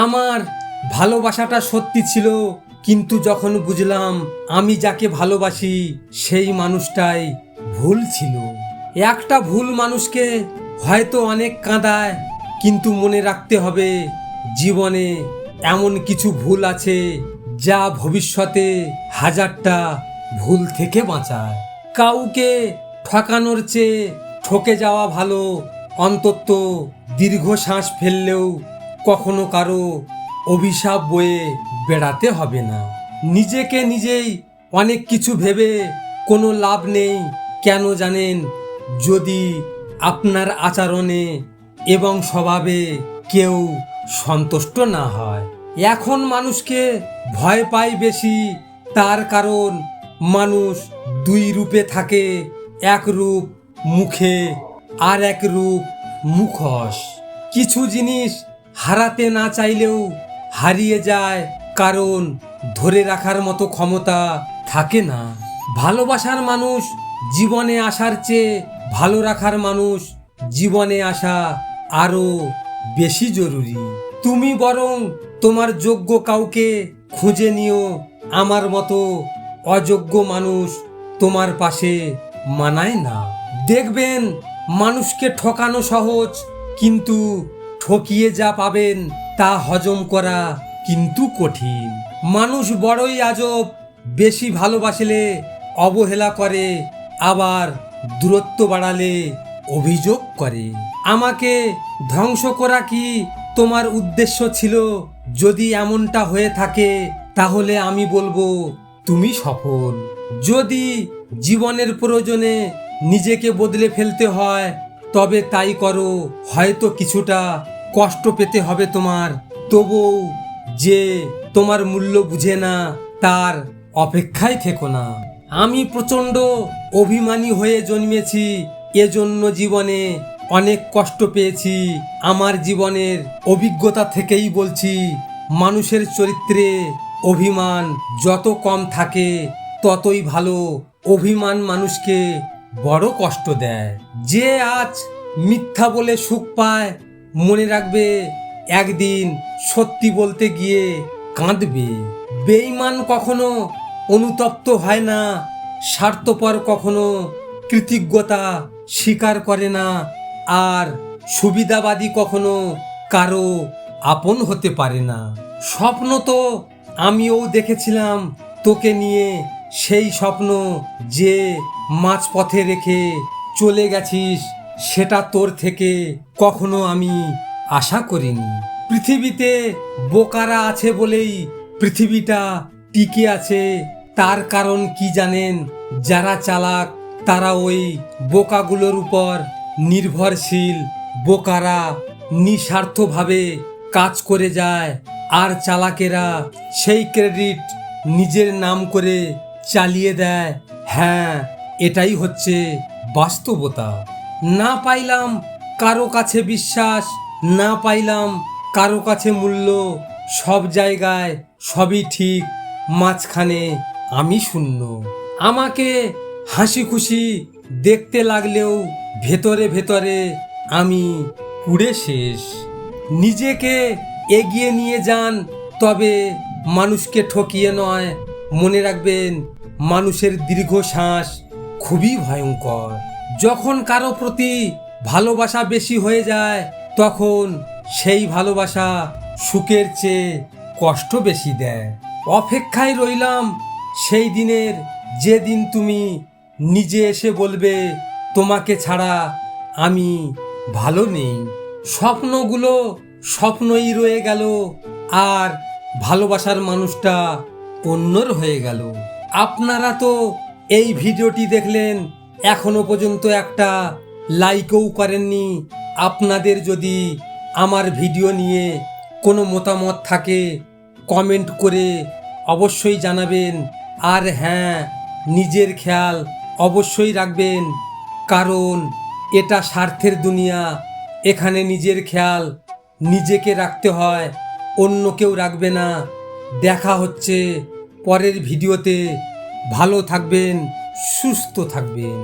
আমার ভালোবাসাটা সত্যি ছিল, কিন্তু যখন বুঝলাম আমি যাকে ভালোবাসি সেই মানুষটাই ভুল ছিল। একটা ভুল মানুষকে হয়তো অনেক কাঁদায়, কিন্তু মনে রাখতে হবে জীবনে এমন কিছু ভুল আছে যা ভবিষ্যতে হাজারটা ভুল থেকে বাঁচায়। কাউকে ঠকানোর চেয়ে ঠকে যাওয়া ভালো। অন্তত দীর্ঘ শ্বাস ফেললেও কখনো কারো অভিশাপ বয়ে বেড়াতে হবে না। নিজেকে নিজেই অনেক কিছু ভেবে কোনো লাভ নেই। কেন জানেন? যদি আপনার আচরণে এবং স্বভাবে কেউ সন্তুষ্ট না হয়। এখন মানুষকে ভয় পায় বেশি, তার কারণ মানুষ দুই রূপে থাকে, এক রূপ মুখে আর এক রূপ মুখোশ। কিছু জিনিস হারাতে না চাইলেও হারিয়ে যায়, কারণ ধরে রাখার মতো ক্ষমতা থাকে না। ভালোবাসার মানুষ জীবনে আসার চেয়ে ভালো রাখার মানুষ জীবনে আসা আরো বেশি জরুরি। তুমি বরং তোমার যোগ্য কাউকে খুঁজে নিও। আমার মতো অযোগ্য মানুষ তোমার পাশে মানায় না। দেখবেন মানুষকে ঠকানো সহজ, কিন্তু ঠকিয়ে যা পাবেন তা হজম করা কিন্তু কঠিন। মানুষ বড়ই আজব, বেশি ভালোবাসলে অবহেলা করে, আবার দূরত্ব বাড়ালে অভিযোগ করে। আমাকে ধ্বংস করা কি তোমার উদ্দেশ্য ছিল? যদি এমনটা হয়ে থাকে তাহলে আমি বলবো তুমি সফল। যদি জীবনের প্রয়োজনে নিজেকে বদলে ফেলতে হয় তবে তাই করো। হয়তো কিছুটা কষ্ট পেতে হবে তোমার, তবুও যে তোমার মূল্য বুঝে না তার অপেক্ষায় থেকো না। আমি প্রচণ্ড অভিমানী হয়ে জন্মেছি, এজন্য জীবনে অনেক কষ্ট পেয়েছি। আমার জীবনের অভিজ্ঞতা থেকেই বলছি, মানুষের চরিত্রে অভিমান যত কম থাকে ততই ভালো। অভিমান মানুষকে বড় কষ্ট দেয়। যে আজ মিথ্যা বলে সুখ পায়, মনে রাখবে একদিন সত্যি বলতে গিয়ে কাঁদবে। বেঈমান কখনো অনুতপ্ত হয় না, স্বার্থপর কখনো কৃতজ্ঞতা স্বীকার করে না, আর সুবিধাবাদী কখনো কারো আপন হতে পারে না। স্বপ্ন তো আমিও দেখেছিলাম তোকে নিয়ে, সেই স্বপ্ন যে মাঝপথে রেখে চলে গেছিস সেটা তোর থেকে কখনো আমি আশা করিনি। পৃথিবীতে বোকারা আছে বলেই পৃথিবীটা টিকে আছে। তার কারণ কি জানেন? যারা চালাক তারা ওই বোকাগুলোর উপর নির্ভরশীল। বোকারা নিঃস্বার্থভাবে কাজ করে যায়, আর চালাকেরা সেই ক্রেডিট নিজের নাম করে চালিয়ে দেয়। হ্যাঁ, এটাই হচ্ছে বাস্তবতা। না পাইলাম কারো কাছে বিশ্বাস, না পাইলাম কারো কাছে মূল্য। সব জায়গায় সবই ঠিক, মাঝখানে আমি শূন্য। আমাকে হাসি খুশি দেখতে লাগলেও ভেতরে ভেতরে আমি পুড়ে শেষ। নিজেকে এগিয়ে নিয়ে যান, তবে মানুষকে ঠকিয়ে নয়। মনে রাখবেন, মানুষের দীর্ঘশ্বাস খুবই ভয়ঙ্কর। যখন কারো প্রতি ভালোবাসা বেশি হয়ে যায় তখন সেই ভালোবাসা সুখের চেয়ে কষ্ট বেশি দেয়। অপেক্ষায় রইলাম সেই দিনের, যেদিন তুমি নিজে এসে বলবে তোমাকে ছাড়া আমি ভালো নেই। স্বপ্নগুলো স্বপ্নই রয়ে গেল, আর ভালোবাসার মানুষটা অন্যর হয়ে গেল। আপনারা তো এই ভিডিওটি দেখলেন, এখনো পর্যন্ত একটা লাইকও করেননি। আপনাদের যদি আমার ভিডিও নিয়ে কোনো মতামত থাকে কমেন্ট করে অবশ্যই জানাবেন। আর হ্যাঁ, নিজের খেয়াল অবশ্যই রাখবেন, কারণ এটা স্বার্থের দুনিয়া। এখানে নিজের খেয়াল নিজেকে রাখতে হয়, অন্য কেউ রাখবে না। দেখা হচ্ছে পরের ভিডিওতে। ভালো থাকবেন, সুস্থ থাকবেন।